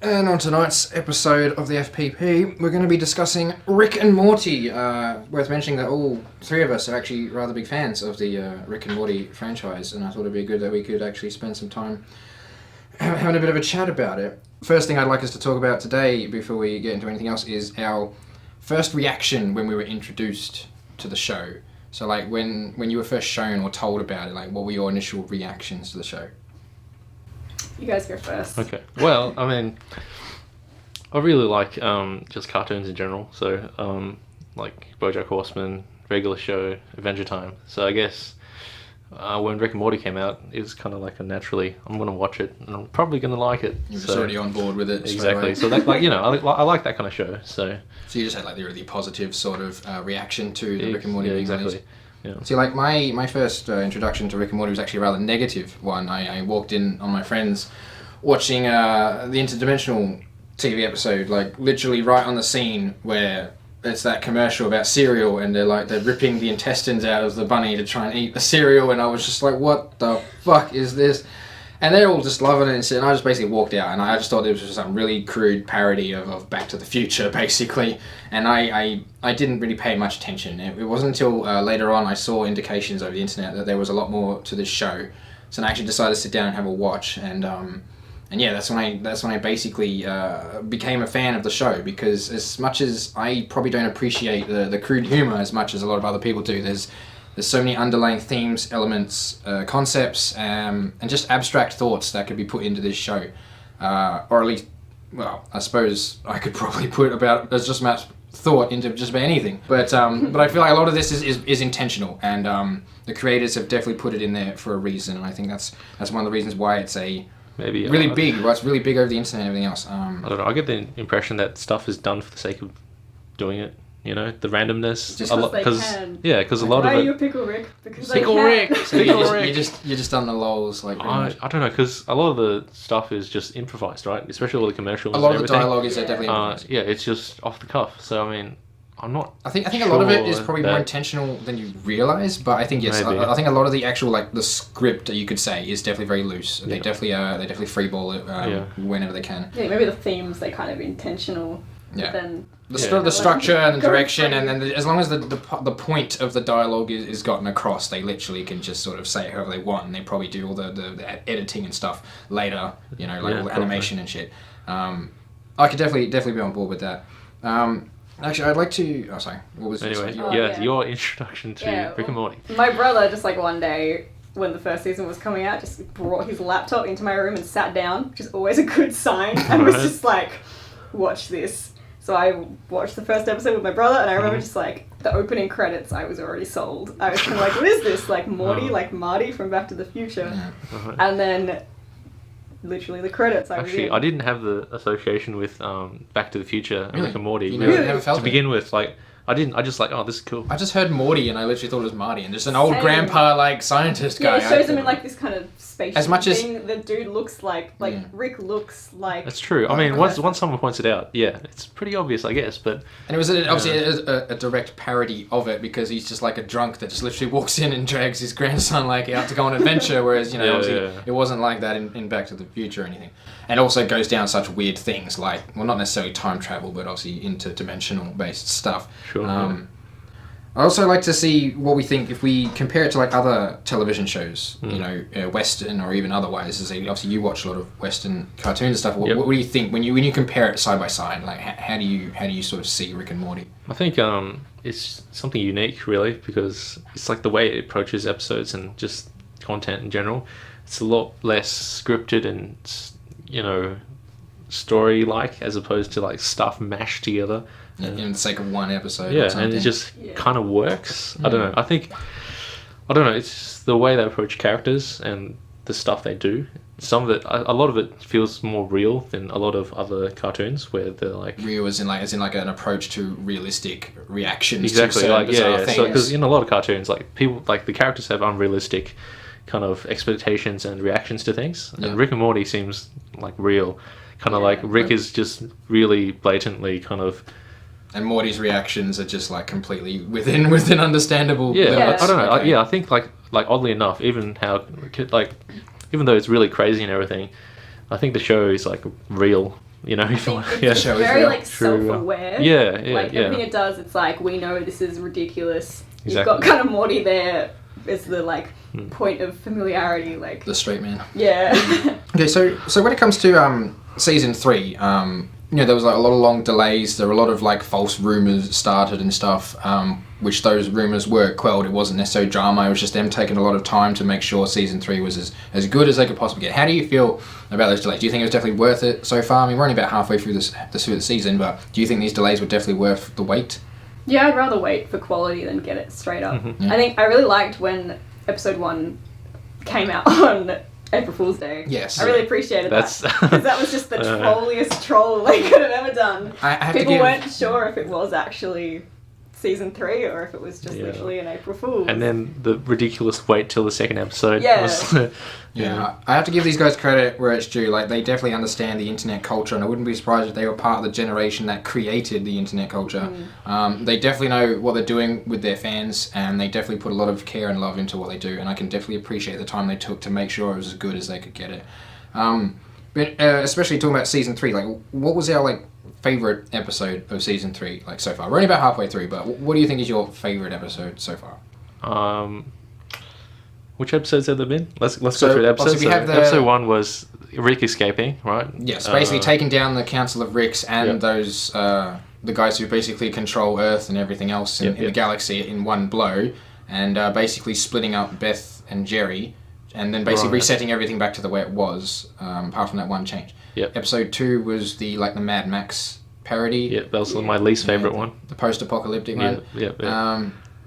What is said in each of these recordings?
And on tonight's episode of the FPP, we're going to be discussing Rick and Morty. Worth mentioning that all three of us are actually rather big fans of the Rick and Morty franchise, and I thought it'd be good that we could actually spend some time having a bit of a chat about it. First thing I'd like us to talk about today, before we get into anything else, is our first reaction when we were introduced to the show. So, like, when you were first shown or told about it, like, what were your initial reactions to the show? You guys go first. Okay. Well, I mean, I really like just cartoons in general. So, like BoJack Horseman, regular show, Adventure Time. So I guess when Rick and Morty came out, it was kind of like a naturally, I'm going to watch it, and I'm probably going to like it. You were already on board with it. Exactly. So that, like, you know, I like that kind of show. So you just had like the really positive sort of reaction to the Rick and Morty. Yeah, exactly. Yeah. See, like my first introduction to Rick and Morty was actually a rather negative one. I walked in on my friends watching the interdimensional TV episode, like literally right on the scene where it's that commercial about cereal, and they're ripping the intestines out of the bunny to try and eat the cereal, and I was just like, what the fuck is this? And they're all just loving it and shit, and I just basically walked out, and I just thought it was just some really crude parody of Back to the Future, basically, and I didn't really pay much attention. It wasn't until later on I saw indications over the internet that there was a lot more to this show, so I actually decided to sit down and have a watch, and yeah, that's when I basically became a fan of the show, because as much as I probably don't appreciate the crude humor as much as a lot of other people do, there's so many underlying themes, elements, concepts, and just abstract thoughts that could be put into this show. Or at least, well, I suppose I could probably put about as just much thought into just about anything. But I feel like a lot of this is intentional, and the creators have definitely put it in there for a reason, and I think that's one of the reasons why it's really big. Well, it's really big over the internet and everything else. I don't know. I get the impression that stuff is done for the sake of doing it. You know, the randomness. Just because they can. Yeah, because a lot of it. Why are you a Pickle Rick? Because Pickle they Rick. can. So you're just done the lols, like. I don't know, because a lot of the stuff is just improvised, right? Especially all the commercials. A lot and of the dialogue is definitely improvised. Yeah, it's just off the cuff. So I mean, I'm not. I think a lot of it is probably more intentional than you realize, but I think yes, I think a lot of the actual like the script, you could say, is definitely very loose. They definitely freeball it whenever they can. Yeah, maybe the themes they kind of intentional. Yeah. But then the structure and the direction, and then as long as the point of the dialogue is gotten across, they literally can just sort of say it however they want, and they probably do all the editing and stuff later, you know, like all the animation and shit. I could definitely be on board with that. Actually, I'd like to. Oh, sorry. What was anyway? Your Your introduction to Rick and Morty. My brother just like one day, when the first season was coming out, just brought his laptop into my room and sat down, which is always a good sign, and was just like, watch this. So I watched the first episode with my brother, and I remember just like the opening credits, I was already sold. I was kind of like, what is this? Like Morty, like Marty from Back to the Future. Yeah. And then literally the credits. I didn't have the association with Back to the Future and Rick and Morty. You never felt to begin with, like. I just like, oh, this is cool. I just heard Morty and I literally thought it was Marty, and just an old grandpa like scientist guy. Yeah, it shows him in like this kind of spaceship as much thing. As the dude looks like Rick looks like. That's true. I mean, once someone points it out, yeah, it's pretty obvious, I guess. But and it was obviously a direct parody of it, because he's just like a drunk that just literally walks in and drags his grandson like out to go on an adventure, whereas it wasn't like that in Back to the Future or anything. And also goes down such weird things like, well, not necessarily time travel, but obviously interdimensional based stuff. Sure. I also like to see what we think if we compare it to like other television shows, you know, Western or even otherwise. Obviously, you watch a lot of Western cartoons and stuff. What do you think when you compare it side by side? Like, how do you sort of see Rick and Morty? I think it's something unique, really, because it's like the way it approaches episodes and just content in general. It's a lot less scripted and, you know, story-like, as opposed to like stuff mashed together. In the sake of one episode. Yeah, and it just kind of works. I don't know. I don't know. It's just the way they approach characters and the stuff they do. Some of it, a lot of it feels more real than a lot of other cartoons, where they're like real as in like an approach to realistic reactions. Exactly. To like things. So because in a lot of cartoons, like people, like the characters have unrealistic kind of expectations and reactions to things, and Rick and Morty seems like real. Kind of like Rick is just really blatantly kind of. And Morty's reactions are just like completely within understandable. Yeah, I don't know. Okay. I think like oddly enough, even though it's really crazy and everything, I think the show is like real you know, if you want, It's yeah. show is very real. like True, self-aware. Yeah, Like everything it does, it's like we know this is ridiculous. Exactly. You've got kind of Morty there as the like point of familiarity, like The straight man. yeah. Okay, so when it comes to season 3, you know, there was like a lot of long delays. There were a lot of like false rumors started and stuff, which those rumors were quelled. It wasn't necessarily drama. It was just them taking a lot of time to make sure season 3 was as good as they could possibly get. How do you feel about those delays? Do you think it was definitely worth it so far? I mean, we're only about halfway through the season, but do you think these delays were definitely worth the wait? Yeah, I'd rather wait for quality than get it straight up. Mm-hmm. Yeah. I think I really liked when episode 1 came out on April Fool's Day. Yes. I really appreciated That's- that. Because that was just the trolliest troll they could have ever done. I have People to give... weren't sure if it was actually season 3 or if it was just Yeah. literally an April Fool's. And then the ridiculous wait till the second episode. Yeah. Was, Yeah, I have to give these guys credit where it's due. Like, they definitely understand the internet culture, and I wouldn't be surprised if they were part of the generation that created the internet culture. They definitely know what they're doing with their fans, and they definitely put a lot of care and love into what they do, and I can definitely appreciate the time they took to make sure it was as good as they could get it. But especially talking about season 3, like, what was our, like, favourite episode of season 3, like, so far? We're only about halfway through, but what do you think is your favourite episode so far? which episodes have there been? Let's go So, through the episodes. obviously we have the- Episode 1 was Rick escaping, right? Yes, basically taking down the Council of Ricks and Yep. those the guys who basically control Earth and everything else in the galaxy in one blow, and basically splitting up Beth and Jerry, and then basically Right. resetting everything back to the way it was, apart from that one change. Yep. Episode 2 was the Mad Max parody. Yeah, that was my least favourite one. The post-apocalyptic one. Yeah.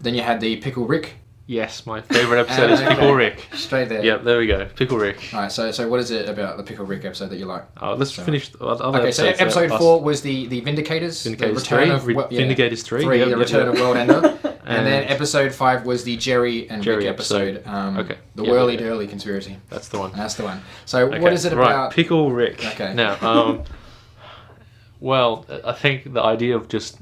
Then you had the Pickle Rick. Yes, my favourite episode is Pickle Rick. Straight there. Yep, there we go. Pickle Rick. Alright, so what is it about the Pickle Rick episode that you like? Let's finish the other Okay, so episodes. episode 4 was the Vindicators. Vindicators the return 3. of Vindicators 3. the return of World Ender. And then And- episode 5 was the Jerry and Jerry Rick episode. Okay. The Yeah, Whirly yeah. Durly conspiracy. That's the one. That's the one. So Okay, what is it right, about? Pickle Rick. Okay. Now, well, I think the idea of just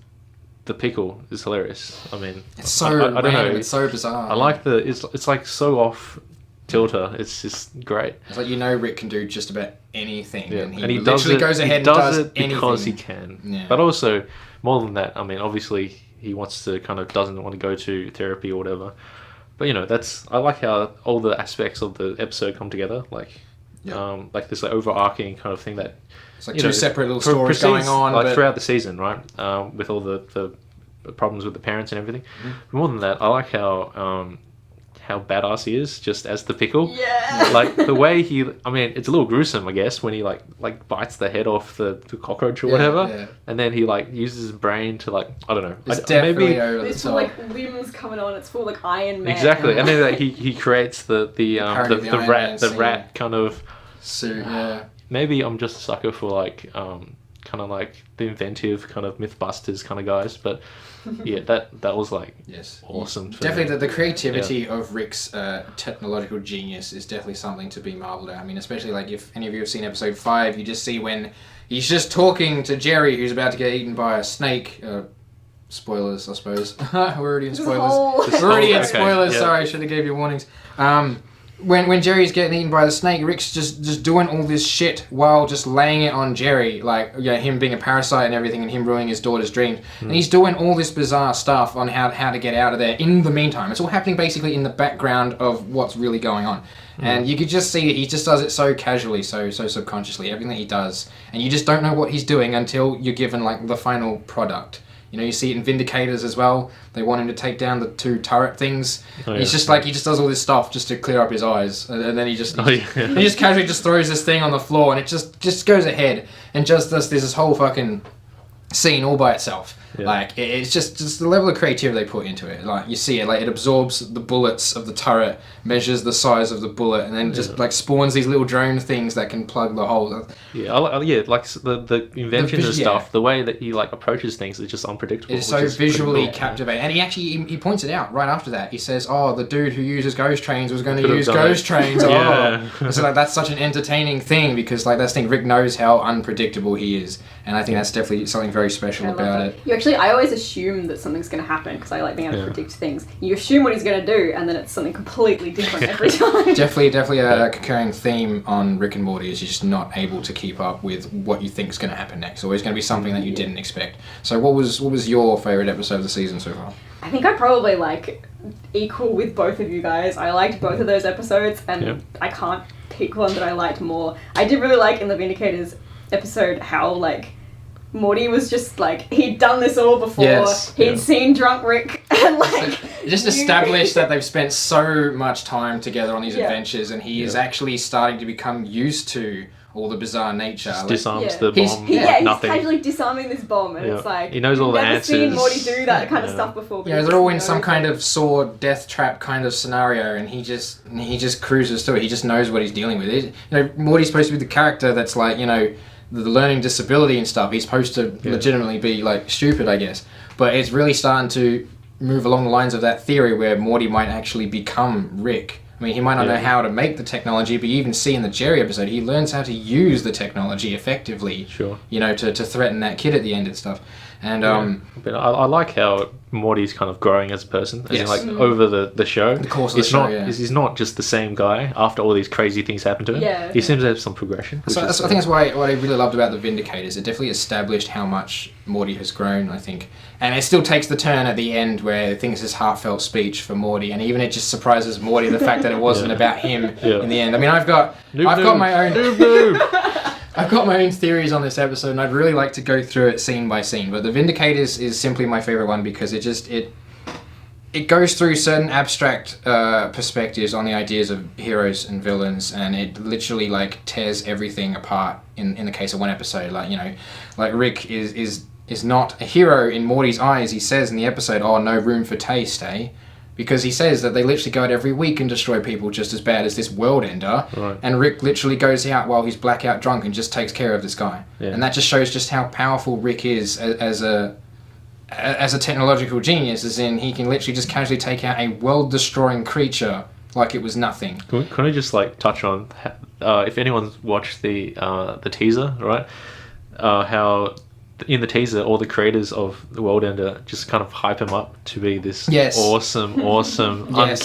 the pickle is hilarious. I mean, It's so I don't random. know. It's so bizarre. I like it's like so off tilter. It's just great. It's like, you know, Rick can do just about anything, Yeah. and he does literally it, goes ahead he and does it because he anything. can. Yeah. But also, more than that, I mean, obviously he wants to doesn't want to go to therapy or whatever. But you know, I like how all the aspects of the episode come together, like this overarching kind of thing that It's like two separate little stories proceeds, going on, like but throughout the season, right? With all the problems with the parents and everything. But more than that, I like how badass he is, just as the pickle. Yeah. Like the way I mean, it's a little gruesome, I guess, when he like bites the head off the cockroach or whatever, yeah. and then he uses his brain to I don't know. it's definitely over the It's top. full like limbs coming on. It's full like Iron Man. Exactly, and then he creates the parody of the Iron Man scene. rat kind of suit, yeah. Maybe I'm just a sucker for kind of like the inventive kind of Mythbusters kind of guys, but yeah, that was Yes. awesome. for Definitely, me. the creativity of Rick's technological genius is definitely something to be marvelled at. I mean, especially like if any of you have seen episode 5, you just see when he's just talking to Jerry, who's about to get eaten by a snake. Spoilers, I suppose. We're already in spoilers. We're already in Okay, spoilers. yeah. Sorry, I should have gave you warnings. When Jerry's getting eaten by the snake, Rick's just doing all this shit while just laying it on Jerry, him being a parasite and everything, and him ruining his daughter's dreams. And he's doing all this bizarre stuff on how to get out of there. In the meantime, it's all happening basically in the background of what's really going on. And you could just see he just does it so casually, so subconsciously, everything that he does, and you just don't know what he's doing until you're given the final product. You know, you see it in Vindicators as well. They want him to take down the 2 turret things. It's just he just does all this stuff just to clear up his eyes, and then he just casually just throws this thing on the floor, and it just goes ahead and just does this whole fucking scene all by itself. Yeah. It's just the level of creativity they put into it. You see it, it absorbs the bullets of the turret, measures the size of the bullet, and then just spawns these little drone things that can plug the hole. Yeah, the invention and stuff. The way that he approaches things is just unpredictable. It's so visually captivating, and he points it out right after that. He says, "Oh, the dude who uses ghost trains was going to use ghost trains." Yeah. So that's such an entertaining thing because that's the thing. Rick knows how unpredictable he is, and I think that's definitely something very special about it. You Actually, I always assume that something's going to happen because I like being able to predict things. You assume what he's going to do, and then it's something completely different every time. Definitely a recurring theme on Rick and Morty is you're just not able to keep up with what you think is going to happen next. Always going to be something that you didn't expect. So what was your favourite episode of the season so far? I think I probably equal with both of you guys. I liked both of those episodes, and I can't pick one that I liked more. I did really like in the Vindicators episode how Morty was just he'd done this all before. Yes. He'd seen drunk Rick and just established that they've spent so much time together on these adventures, and he is actually starting to become used to all the bizarre nature. Just disarms the He's- bomb. he's nothing. casually disarming this bomb, and it's He knows all the never seen answers. Morty do that kind of stuff before. but he they're all in just some knows kind it. of Saw death trap kind of scenario, and he just cruises through it. He just knows what he's dealing with. Morty's supposed to be the character that's the learning disability and stuff. He's supposed to legitimately be stupid, I guess. But it's really starting to move along the lines of that theory where Morty might actually become Rick. I mean, he might not know how to make the technology, but you even see in the Jerry episode, he learns how to use the technology effectively. Sure. To threaten that kid at the end and stuff. And But I like how Morty's kind of growing as a person, as in over the show. The course of the show, He's not just the same guy after all these crazy things happen to him. Yeah. He seems to have some progression. So I think that's what I really loved about the Vindicators. It definitely established how much Morty has grown, I think. And it still takes the turn at the end where I think it's this heartfelt speech for Morty, and even it just surprises Morty the fact that it wasn't about him in the end. I mean, I've got my own I've got my own theories on this episode, and I'd really like to go through it scene by scene. But the Vindicators is simply my favorite one because it goes through certain abstract perspectives on the ideas of heroes and villains, and it literally tears everything apart. In the case of one episode, Rick is not a hero in Morty's eyes. He says in the episode, "Oh, no room for taste, eh?" Because he says that they literally go out every week and destroy people just as bad as this world ender. Right. And Rick literally goes out while he's blackout drunk and just takes care of this guy. Yeah. And that just shows just how powerful Rick is as a technological genius, as in he can literally just casually take out a world-destroying creature like it was nothing. Can we just touch on if anyone's watched the teaser, right? How in the teaser all the creators of the World Ender just kind of hype him up to be this awesome, Yes,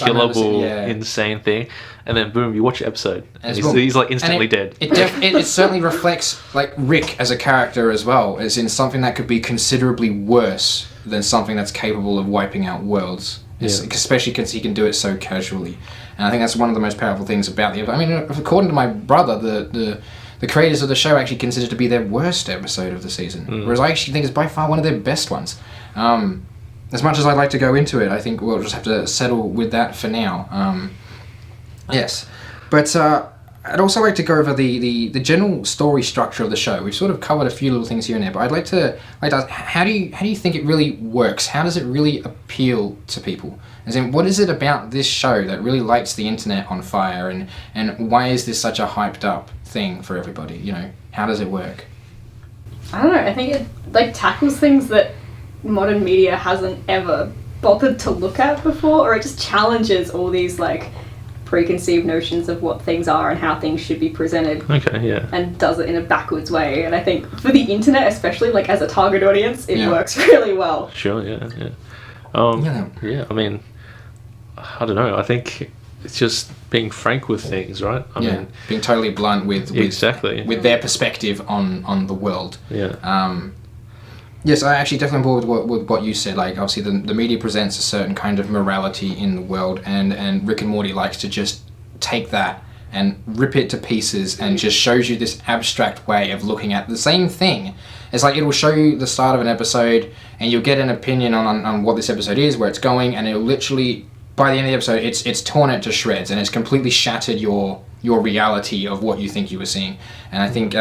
unkillable, insane thing, and then boom, you watch the episode and he's instantly dead. It certainly reflects Rick as a character as well, as in something that could be considerably worse than something that's capable of wiping out worlds. Especially because he can do it so casually, and I think that's one of the most powerful things about the episode. I mean, according to my brother, the creators of the show actually consider it to be their worst episode of the season, whereas I actually think it's by far one of their best ones. As much as I'd like to go into it, I think we'll just have to settle with that for now. Yes, but I'd also like to go over the general story structure of the show. We've sort of covered a few little things here and there, but I'd like to ask, how do you think it really works? How does it really appeal to people? As in, what is it about this show that really lights the internet on fire, and why is this such a hyped up thing for everybody? How does it work? I don't know. I think it tackles things that modern media hasn't ever bothered to look at before, or it just challenges all these preconceived notions of what things are and how things should be presented. Okay, yeah. And does it in a backwards way. And I think for the internet, especially as a target audience, it works really well. Sure, yeah. Yeah, I mean, I don't know. I think it's just being frank with things, right? I mean, being totally blunt with their perspective on the world. Yeah. Yes, I actually definitely on board with what you said. Obviously, the media presents a certain kind of morality in the world, and Rick and Morty likes to just take that and rip it to pieces and just shows you this abstract way of looking at the same thing. It's it will show you the start of an episode, and you'll get an opinion on what this episode is, where it's going, and it'll literally, by the end of the episode, it's torn it to shreds, and it's completely shattered your reality of what you think you were seeing. And I think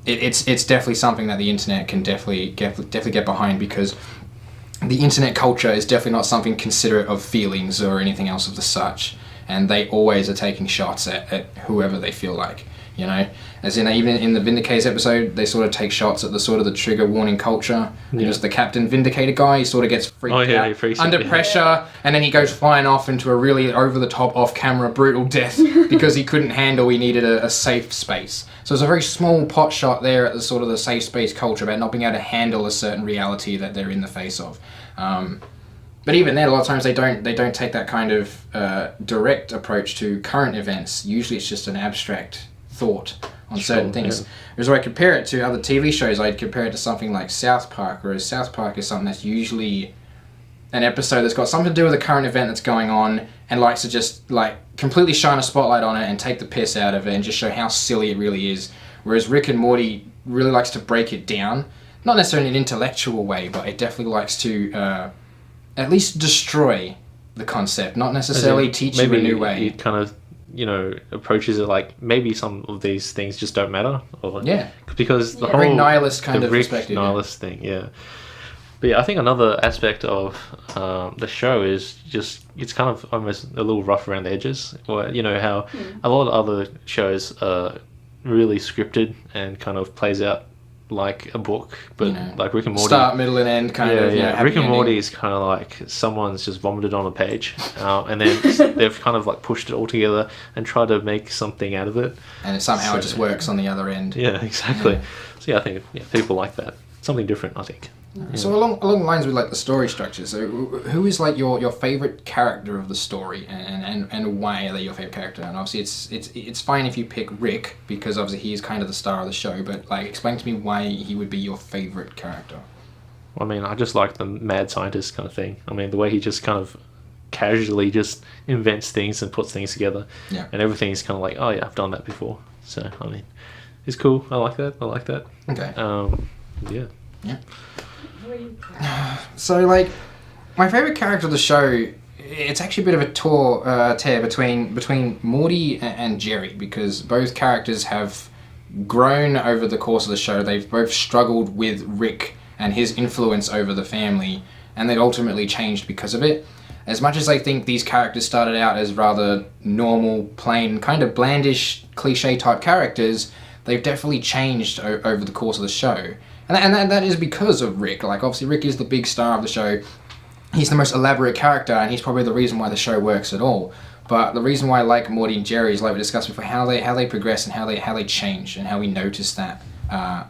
it's definitely something that the internet can definitely get behind, because the internet culture is definitely not something considerate of feelings or anything else of the such, and they always are taking shots at whoever they feel like. You know, as in even in the Vindicator's episode, they sort of take shots at the sort of the trigger warning culture. And just the Captain Vindicator guy, he sort of gets freaked out he freaks under out, pressure, and then he goes flying off into a really over-the-top, off-camera, brutal death because he couldn't handle. He needed a safe space. So it's a very small pot shot there at the sort of the safe space culture about not being able to handle a certain reality that they're in the face of. But even then, a lot of times they don't take that kind of direct approach to current events. Usually, it's just an abstract thought on certain things. Whereas when I compare it to other TV shows, I'd compare it to something like South Park, whereas South Park is something that's usually an episode that's got something to do with a current event that's going on and likes to just like completely shine a spotlight on it and take the piss out of it and just show how silly it really is. Whereas Rick and Morty really likes to break it down, not necessarily in an intellectual way, but it definitely likes to at least destroy the concept, not necessarily teach you a new way. It kind of, approaches it like maybe some of these things just don't matter. Or, because the whole very nihilist kind of Rick perspective. Nihilist thing, But yeah, I think another aspect of the show is just it's kind of almost a little rough around the edges. Or, how a lot of other shows are really scripted and kind of plays out like a book, but like Rick and Morty, start, middle, and end kind of. Yeah, Rick and Morty is kind of like someone's just vomited on a page, and then they've kind of like pushed it all together and tried to make something out of it, and it just works on the other end. Yeah, exactly. So I think people like that. Something different, I think. So along the lines with like the story structure, so who is like your favorite character of the story, and why are they your favorite character? And obviously it's fine if you pick Rick because obviously he's kind of the star of the show, but like explain to me why he would be your favorite character. I mean, I just like the mad scientist kind of thing. I mean, the way he just kind of casually just invents things and puts things together, and everything's kind of like, oh yeah, I've done that before. So I mean, it's cool. I like that. Okay. Yeah. So, like, my favourite character of the show, it's actually a bit of a tear between Morty and Jerry, because both characters have grown over the course of the show. They've both struggled with Rick and his influence over the family, and they've ultimately changed because of it. As much as I think these characters started out as rather normal, plain, kind of blandish, cliche-type characters, they've definitely changed over the course of the show. And that is because of Rick. Like, obviously, Rick is the big star of the show. He's the most elaborate character, and he's probably the reason why the show works at all. But the reason why I like Morty and Jerry is, like we discussed before, how they progress and how they change and how we notice that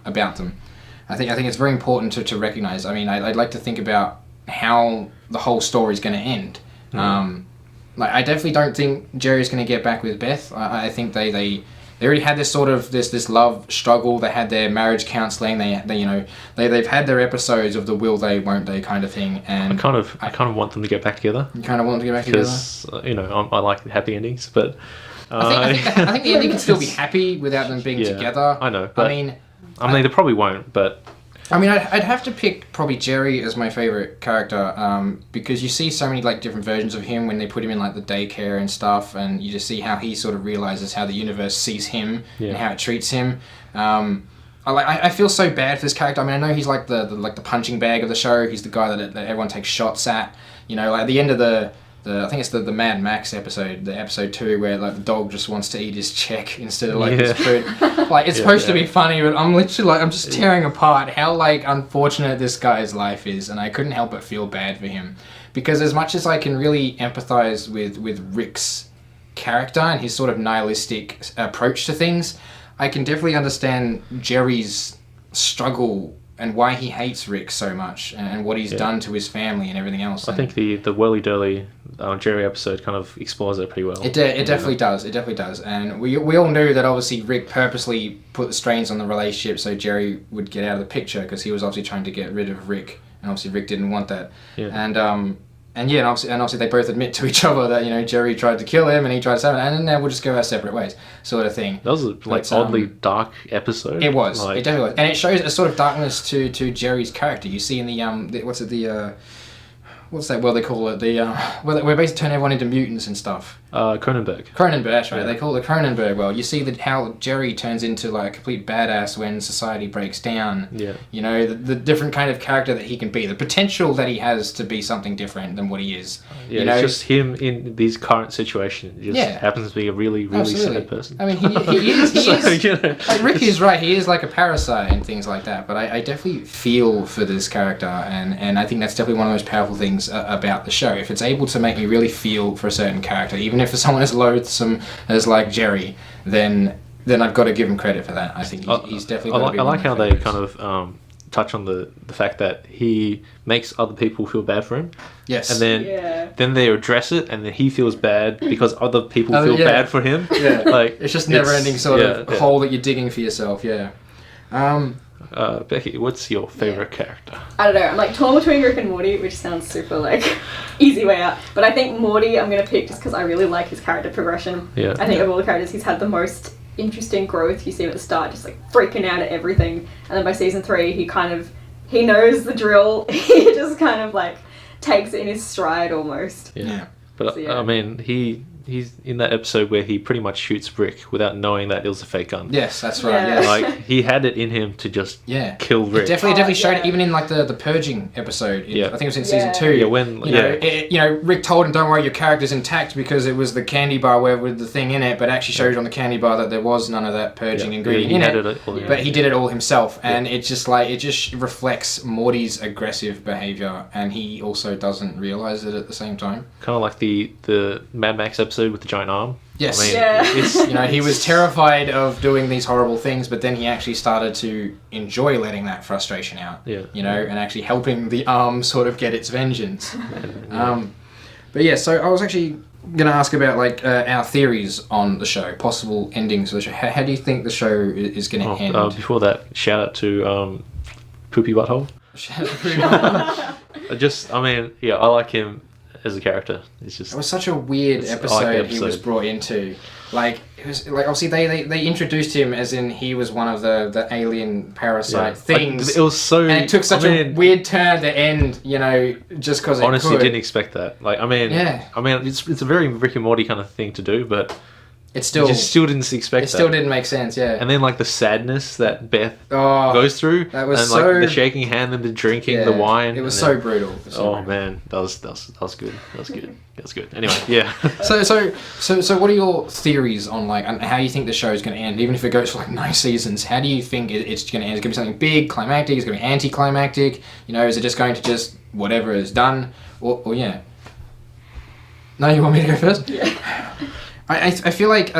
about them. I think it's very important to recognize. I mean, I'd like to think about how the whole story is going to end. Like, I definitely don't think Jerry's going to get back with Beth. I think they already had this sort of this love struggle. They had their marriage counseling. They've had their episodes of the will they won't they kind of thing. And I kind of want them to get back together. You kind of want them to get back together because I like happy endings, but I think the ending can still be happy without them being together. I know. But, I mean, they probably won't. But I mean, I'd have to pick probably Jerry as my favorite character, because you see so many like different versions of him when they put him in like the daycare and stuff, and you just see how he sort of realizes how the universe sees him and how it treats him. I feel so bad for this character. I mean, I know he's like the punching bag of the show. He's the guy that everyone takes shots at. Like at the end of the I think it's the Mad Max episode, the episode 2, where like the dog just wants to eat his check instead of like his food. Like it's supposed to be funny, but I'm literally like I'm just tearing apart how like unfortunate this guy's life is, and I couldn't help but feel bad for him, because as much as I can really empathize with Rick's character and his sort of nihilistic approach to things, I can definitely understand Jerry's struggle and why he hates Rick so much, and what he's done to his family and everything else. I think the Whirly Durly Jerry episode kind of explores it pretty well. It definitely does. It definitely does. And we all knew that obviously Rick purposely put the strains on the relationship so Jerry would get out of the picture, because he was obviously trying to get rid of Rick, and obviously Rick didn't want that. Yeah. And obviously they both admit to each other that Jerry tried to kill him and he tried to save him, and now we'll just go our separate ways, sort of thing. That was a oddly dark episode. It was. It definitely was, and it shows a sort of darkness to Jerry's character. You see in the what's that? Well, they call it the where basically turn everyone into mutants and stuff. Cronenberg. Cronenberg, that's right. Yeah. They call it the Cronenberg world. You see how Jerry turns into like a complete badass when society breaks down. Yeah. You know, the different kind of character that he can be, the potential that he has to be something different than what he is. Yeah, you know, it's just him in these current situations. He just happens to be a really, really sad person. I mean, he is. He So, is. you know, Like, Rick is right. He is like a parasite and things like that. But I definitely feel for this character, and I think that's definitely one of the most powerful things about the show. If it's able to make me really feel for a certain character, even if someone as loathsome as like Jerry, then I've got to give him credit for that. I think he's definitely. I like how they kind of touch on the fact that he makes other people feel bad for him. Yes. And then they address it, and then he feels bad because other people feel bad for him. Yeah. Like it's just never-ending sort of hole that you're digging for yourself. Yeah. Becky, what's your favorite character? I don't know. I'm like torn between Rick and Morty, which sounds super like easy way out. But I think Morty I'm gonna pick just because I really like his character progression. Yeah. I think of all the characters, he's had the most interesting growth. You see him at the start, just like freaking out at everything, and then by season 3, he knows the drill. He just kind of like takes it in his stride almost. Yeah. But So, yeah. I mean, he's in that episode where he pretty much shoots Rick without knowing that it was a fake gun. Yes, that's right. Yeah. Yes. Like he had it in him to just kill Rick. It definitely showed it yeah. even in like the purging episode. I think it was in season Yeah. 2. Yeah, when you know, Rick told him, "Don't worry, your character's intact," because it was the candy bar with the thing in it, but actually showed on the candy bar that there was none of that purging ingredient in it. But he did it all himself, and it just reflects Morty's aggressive behavior, and he also doesn't realize it at the same time. Kind of like the Mad Max episode with the giant arm. Yes. I mean, Yeah. You know, he was terrified of doing these horrible things, but then he actually started to enjoy letting that frustration out. Yeah. You know, and actually helping the arm sort of get its vengeance. But yeah, so I was actually going to ask about like our theories on the show, possible endings of the show. How do you think the show is going to end? Before that, shout out to Poopybutthole. I like him as a character. It's just It was such a weird episode he was brought into. Like it was like obviously they introduced him as in he was one of the alien parasite things. It was so, and it took such a weird turn to end. You know, just because honestly didn't expect that. Like Yeah. it's a very Rick and Morty kind of thing to do, but it still didn't expect that. It still didn't make sense. Yeah. And then like the sadness that Beth Oh, goes through, that was and so- like the shaking hand and the drinking the wine. It was and so brutal. It was so brutal. man, that was good. That's good. Anyway, yeah. So what are your theories on like on how you think the show is going to end? Even if it goes for like 9 seasons, how do you think it's going to end? Is it going to be something big, climactic? Is it going to be anticlimactic? You know, is it just going to just whatever is done? Or yeah. No, you want me to go first? Yeah. I feel like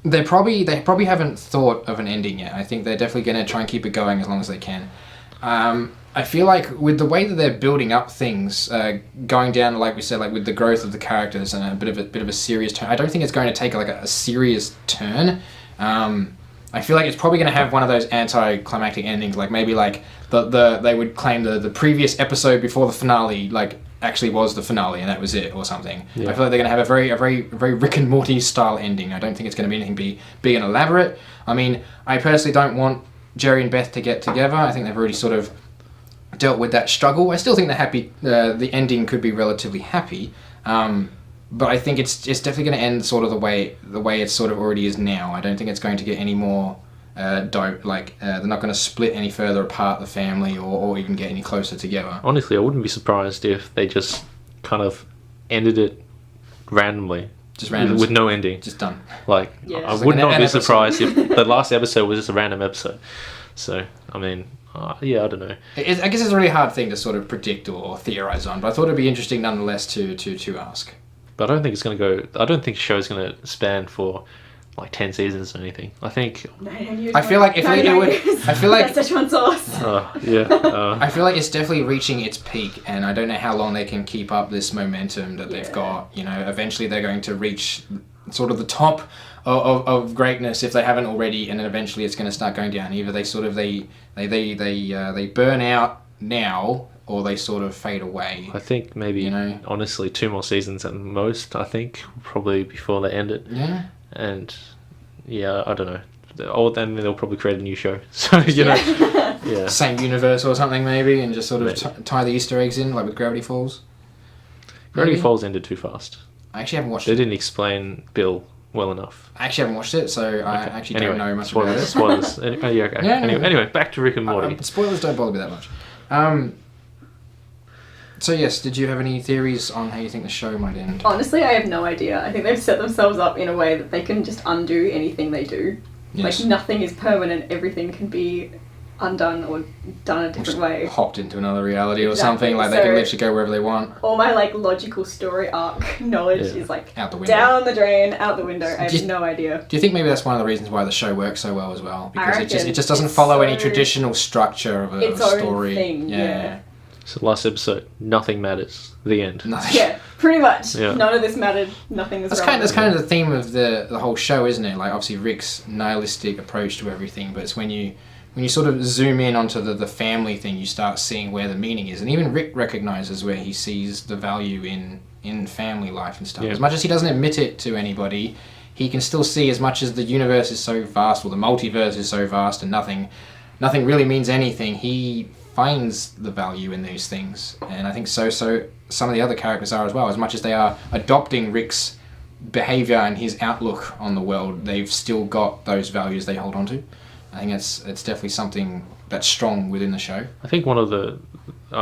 they probably haven't thought of an ending yet. I think they're definitely going to try and keep it going as long as they can. I feel like with the way that they're building up things, going down like we said, like with the growth of the characters and a bit of a serious turn. I don't think it's going to take like a serious turn. I feel like it's probably going to have one of those anticlimactic endings, like maybe like they would claim the previous episode before the finale like actually was the finale and that was it or something. Yeah. I feel like they're going to have a very Rick and Morty style ending. I don't think it's going to be anything big and elaborate. I mean, I personally don't want Jerry and Beth to get together. I think they've already sort of dealt with that struggle. I still think the ending could be relatively happy, but I think it's definitely going to end sort of the way it sort of already is now. I don't think it's going to get any more they're not going to split any further apart the family or even get any closer together. Honestly, I wouldn't be surprised if they just kind of ended it randomly. Just random. With no ending. Just done. Like, Yeah. I It's would like not an be episode. surprised if the last episode was just a random episode. So, I mean, I don't know. I guess it's a really hard thing to sort of predict or theorize on, but I thought it'd be interesting nonetheless to ask. But I don't think it's going to go... I don't think the show's going to span for like 10 seasons or anything. I think... I feel like if it would... I feel like... That's Szechuan sauce. I feel like it's definitely reaching its peak, and I don't know how long they can keep up this momentum that they've got. You know, eventually they're going to reach sort of the top of greatness if they haven't already, and then eventually it's going to start going down. Either they burn out now, or they sort of fade away. I think maybe, honestly, 2 more seasons at most, I think, probably before they end it. Yeah. And, yeah, I don't know. then they'll probably create a new show. So you know, yeah. Same universe or something maybe, and just sort of tie the Easter eggs in, like with Gravity Falls. Gravity Maybe? Falls ended too fast. I actually haven't watched They it. didn't explain Bill well enough. I actually haven't watched it, so I actually don't know much about it. Spoilers. Yeah, okay. Yeah, no, Anyway, back to Rick and Morty. Spoilers don't bother me that much. So yes, did you have any theories on how you think the show might end? Honestly, I have no idea. I think they've set themselves up in a way that they can just undo anything they do. Yes. Like, nothing is permanent. Everything can be undone or done a different way. Hopped into another reality or Exactly. something, like they can literally go wherever they want. All my, like, logical story arc knowledge is, like, Out the window. down the drain, out the window. I Do you- have no idea. Do you think maybe that's one of the reasons why the show works so well as well? Because it reckon just doesn't it's follow any so- traditional structure of a its own story. thing, yeah. So last episode, nothing matters. The end. Nothing. Yeah, pretty much. Yeah. None of this mattered. Nothing was That's relevant. kind of the theme of the whole show, isn't it? Like obviously Rick's nihilistic approach to everything, but it's when you sort of zoom in onto the family thing, you start seeing where the meaning is, and even Rick recognizes where he sees the value in family life and stuff. Yeah. As much as he doesn't admit it to anybody, he can still see, as much as the universe is so vast, or the multiverse is so vast, and nothing really means anything. He finds the value in these things, and I think so some of the other characters are as well. As much as they are adopting Rick's behavior and his outlook on the world, they've still got those values they hold on to. I think it's definitely something that's strong within the show. I think one of the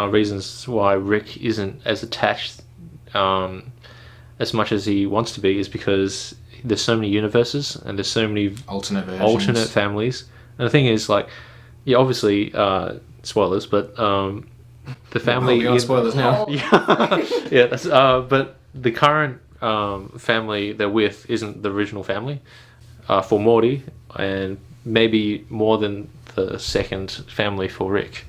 reasons why Rick isn't as attached as much as he wants to be is because there's so many universes and there's so many Alternate versions. alternate families. And the thing is, like, yeah, obviously, spoilers, but the family... we are spoilers now. Yeah, that's, but the current family they're with isn't the original family for Morty, and maybe more than the second family for Rick,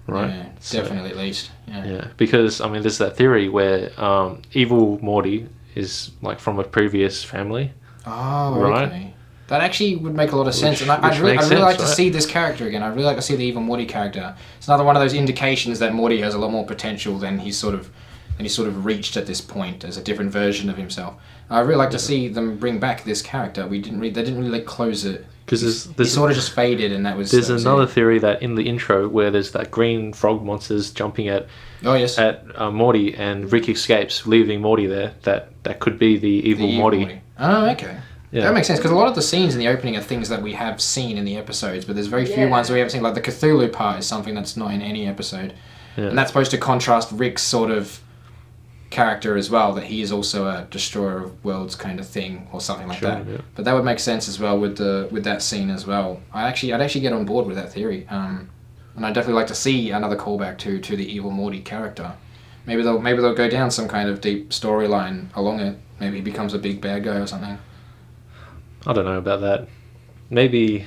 right? Yeah, definitely at least. Yeah. Yeah, because, I mean, there's that theory where evil Morty is, like, from a previous family. Oh, Right. okay. That actually would make a lot of sense, and I'd which really makes like sense, to right? see this character again. I'd really like to see the evil Morty character. It's another one of those indications that Morty has a lot more potential than he's sort of reached at this point as a different version of himself. I'd really like to see them bring back this character. They didn't really like close it. Because he sort of just faded, and that was. There's that was another it. theory that in the intro where there's that green frog monsters jumping at Oh yes. at Morty, and Rick escapes, leaving Morty there. That could be the evil Morty. Oh, okay. Yeah. That makes sense, because a lot of the scenes in the opening are things that we have seen in the episodes, but there's very few Yeah. ones that we haven't seen. Like the Cthulhu part is something that's not in any episode. Yeah. And that's supposed to contrast Rick's sort of character as well, that he is also a destroyer of worlds kind of thing, or something like Sure, that. yeah. But that would make sense as well with that scene as well. I'd actually get on board with that theory. And I'd definitely like to see another callback to the evil Morty character. Maybe they'll go down some kind of deep storyline along it. Maybe he becomes a big bad guy or something. I don't know about that. Maybe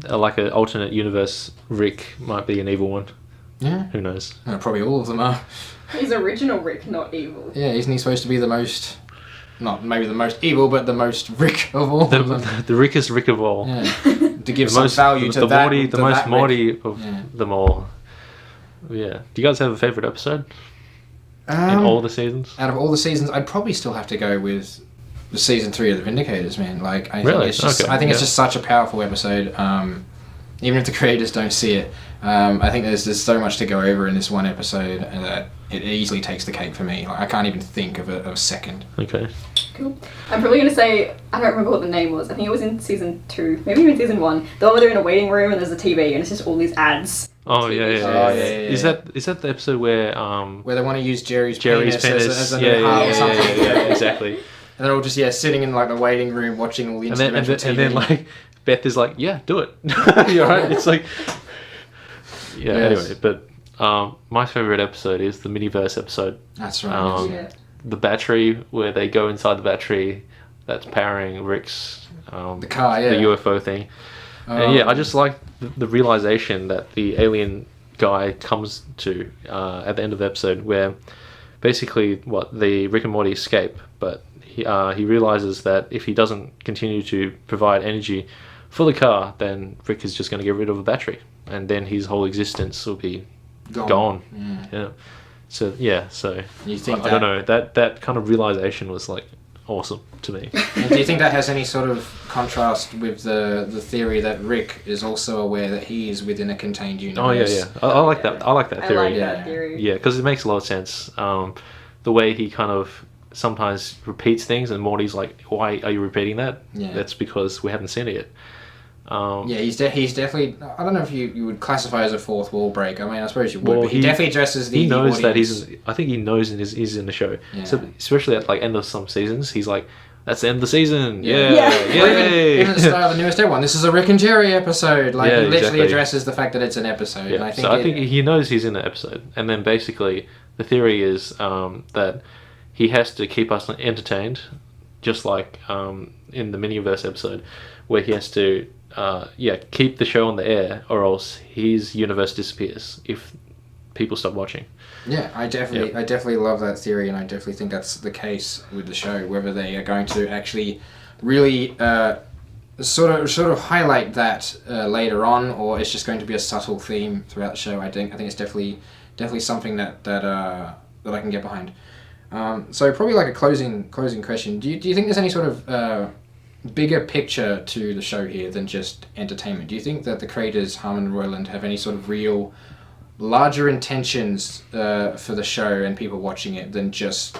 like an alternate universe, Rick might be an evil one. Yeah. Who knows? Probably all of them are. He's original Rick, not evil. Yeah, isn't he supposed to be the most, not maybe the most evil, but the most Rick of all of them? The Rickest Rick of all. Yeah. To give The some most value to the that. Morty, to the most that Rick. Morty of Yeah. them all. Yeah. Do you guys have a favorite episode in all the seasons? Out of all the seasons, I'd probably still have to go with the season 3 of the Vindicators, man. Like, I Really? think it's just, Okay, I think it's yeah. just such a powerful episode. Even if the creators don't see it, I think there's so much to go over in this one episode that it easily takes the cake for me. Like, I can't even think of a second. Okay. Cool. I'm probably going to say, I don't remember what the name was. I think it was in season 2, maybe even season 1. The one where they're in a waiting room and there's a TV and it's just all these ads. Oh yeah, yeah, Oh, yeah. yeah. Is that the episode where Where they want to use Jerry's Jerry's penis penis? as a Yeah, heart yeah, or something. yeah, exactly. And they're all just sitting in like the waiting room watching all the And then interdimensional and then TV. like Beth is like, yeah, do it. You're right. It's like, yeah. Yes. Anyway, but my favorite episode is the Miniverse episode. That's right. Yeah. The battery where they go inside the battery that's powering Rick's the car, yeah. the UFO thing. And yeah, I just like the realization that the alien guy comes to at the end of the episode, where basically the Rick and Morty escape, but he realizes that if he doesn't continue to provide energy for the car, then Rick is just going to get rid of the battery, and then his whole existence will be gone. Yeah. So You think I don't know, that kind of realization was like awesome to me. And do you think that has any sort of contrast with the theory that Rick is also aware that he is within a contained universe? Oh yeah. I like that. I like that theory. I like that theory. Yeah, because it makes a lot of sense. The way he kind of sometimes repeats things, and Morty's like, "Why are you repeating that?" Yeah. That's because we haven't seen it yet. Yeah, he's definitely. I don't know if you would classify as a fourth wall break. I mean, I suppose you would, Well, but he definitely addresses the. He knows the that I think he knows he's in the show. Yeah. So especially at like end of some seasons, he's like, "That's the end of the season. Yeah. Yeah, Yeah. Or yay!" even the start of the newest one. This is a Rick and Jerry episode. Like, Yeah, he literally exactly. addresses the fact that it's an episode. Yeah. And I think I think he knows he's in the episode, and then basically the theory is that he has to keep us entertained, just like in the Miniverse episode, where he has to keep the show on the air, or else his universe disappears if people stop watching. Yeah, I definitely love that theory, and I definitely think that's the case with the show. Whether they are going to actually really sort of highlight that later on, or it's just going to be a subtle theme throughout the show. I think it's definitely something that I can get behind. So probably like a closing question. Do you think there's any sort of bigger picture to the show here than just entertainment? Do you think that the creators, Harmon and Roiland, have any sort of real larger intentions for the show and people watching it than just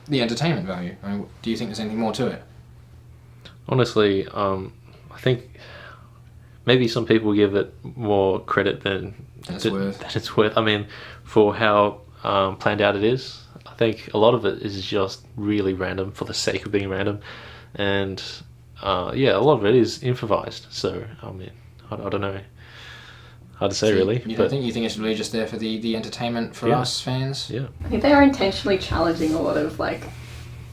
the entertainment value? I mean, do you think there's anything more to it? Honestly, I think maybe some people give it more credit than it's worth. I mean, for how planned out it is, I think a lot of it is just really random for the sake of being random, and a lot of it is improvised. So I mean, I don't know how to say, really. You think it's really just there for the entertainment for us fans? Yeah. I think they are intentionally challenging a lot of like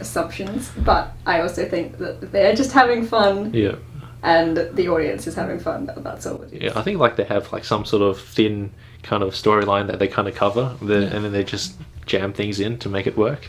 assumptions, but I also think that they're just having fun. Yeah. And the audience is having fun. That's all it is. Yeah, I think like they have like some sort of thin kind of storyline that they kind of cover, and then they just jam things in to make it work.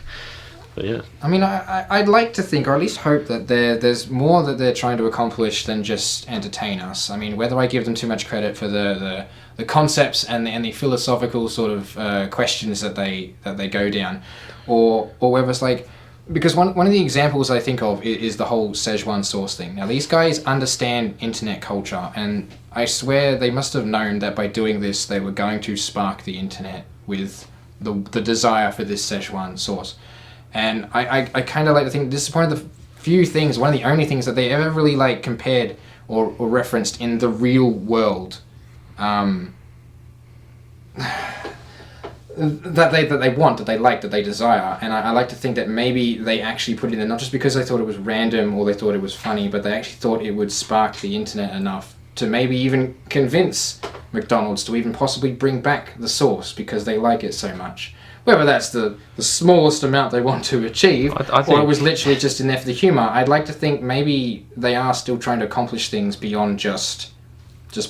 But yeah. I mean, I'd like to think, or at least hope, that there's more that they're trying to accomplish than just entertain us. I mean, whether I give them too much credit for the concepts and the philosophical sort of questions that they go down, or whether it's like, because one of the examples I think of is the whole Szechuan sauce thing. Now, these guys understand internet culture, and I swear they must have known that by doing this, they were going to spark the internet with the desire for this Szechuan sauce. And I kind of like to think this is one of the few things, one of the only things that they ever really like compared or referenced in the real world. That they want, that they like, that they desire. And I like to think that maybe they actually put it in there, not just because they thought it was random or they thought it was funny, but they actually thought it would spark the internet enough to maybe even convince McDonald's to even possibly bring back the sauce because they like it so much. Whether that's the smallest amount they want to achieve, I think, or it was literally just in there for the humour, I'd like to think maybe they are still trying to accomplish things beyond just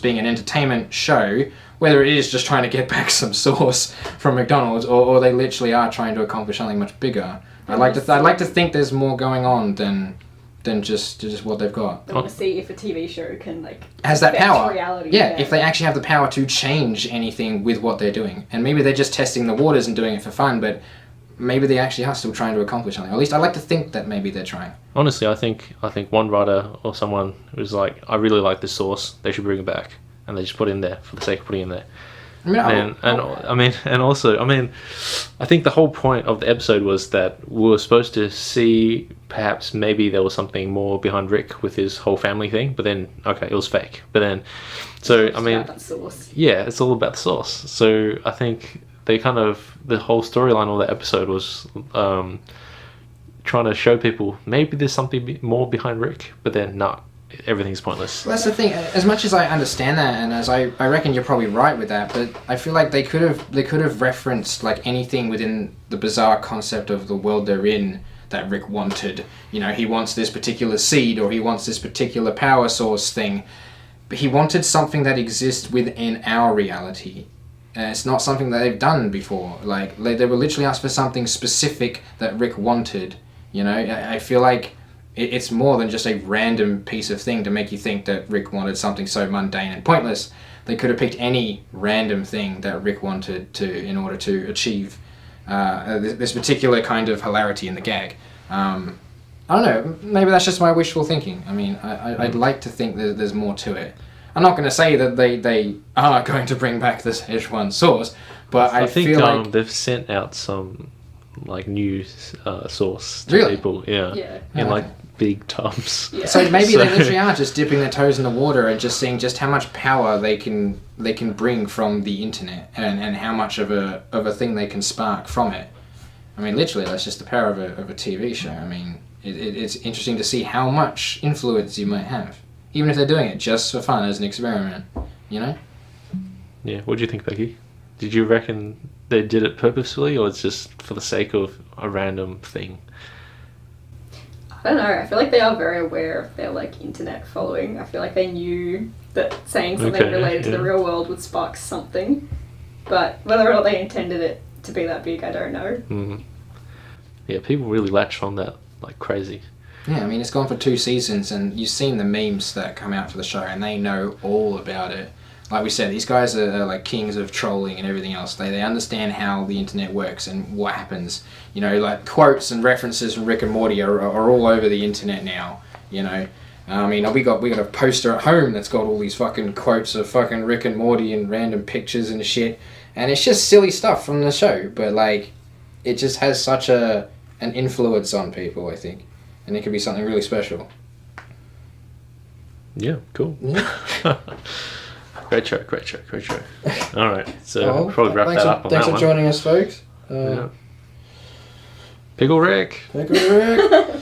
being an entertainment show, whether it is just trying to get back some sauce from McDonald's, or they literally are trying to accomplish something much bigger. I'd like to think there's more going on than just what they've got. I want to see if a TV show can has that affect power. Reality. Yeah, if they actually have the power to change anything with what they're doing, and maybe they're just testing the waters and doing it for fun, but maybe they actually are still trying to accomplish something. Or at least I like to think that maybe they're trying. Honestly, I think one writer or someone was like, I really like this sauce, they should bring it back, and they just put it in there for the sake of putting it in there. I think the whole point of the episode was that we were supposed to see perhaps maybe there was something more behind Rick with his whole family thing, but then it was fake. But then, that sauce. Yeah, it's all about the sauce. So I think they kind of, the whole storyline of the episode was trying to show people maybe there's something more behind Rick, but then not. Everything's pointless. Well, that's the thing. As much as I understand that, and as I reckon you're probably right with that, but I feel like they could have referenced like anything within the bizarre concept of the world they're in that Rick wanted. You know, he wants this particular seed, or he wants this particular power source thing, but he wanted something that exists within our reality. It's not something that they've done before. Like they were literally asked for something specific that Rick wanted. You know, I feel like it's more than just a random piece of thing to make you think that Rick wanted something so mundane and pointless. They could have picked any random thing that Rick wanted in order to achieve this particular kind of hilarity in the gag. I don't know, maybe that's just my wishful thinking. I mean, I'd like to think that there's more to it. I'm not going to say that they are going to bring back this Szechuan sauce, but I think feel like... they've sent out some like new sauce to Really? people. Yeah. Yeah. In Oh, like okay. big tubs. Yeah. So maybe they literally are just dipping their toes in the water and just seeing just how much power they can bring from the internet and how much of a thing they can spark from it. I mean, literally, that's just the power of a TV show. I mean, it's interesting to see how much influence you might have, even if they're doing it just for fun as an experiment. You know? Yeah. What do you think, Becky? Did you reckon they did it purposefully, or it's just for the sake of a random thing? I don't know. I feel like they are very aware of their like internet following. I feel like they knew that saying something Okay, related to yeah. the real world would spark something. But whether or not they intended it to be that big, I don't know. Mm. Yeah, people really latch on that like crazy. Yeah, I mean, it's gone for 2 seasons, and you've seen the memes that come out for the show, and they know all about it. Like we said, these guys are like kings of trolling and everything else. They understand how the internet works and what happens. You know, like quotes and references from Rick and Morty are all over the internet now. You know, I mean, we got a poster at home that's got all these fucking quotes of fucking Rick and Morty and random pictures and shit. And it's just silly stuff from the show, but like, it just has such an influence on people, I think, and it could be something really special. Yeah, cool. Yeah. Great show. All right, so we'll probably wrap thanks that up on thanks that for one. joining us, folks. Yeah. Pickle Rick. Pickle Rick.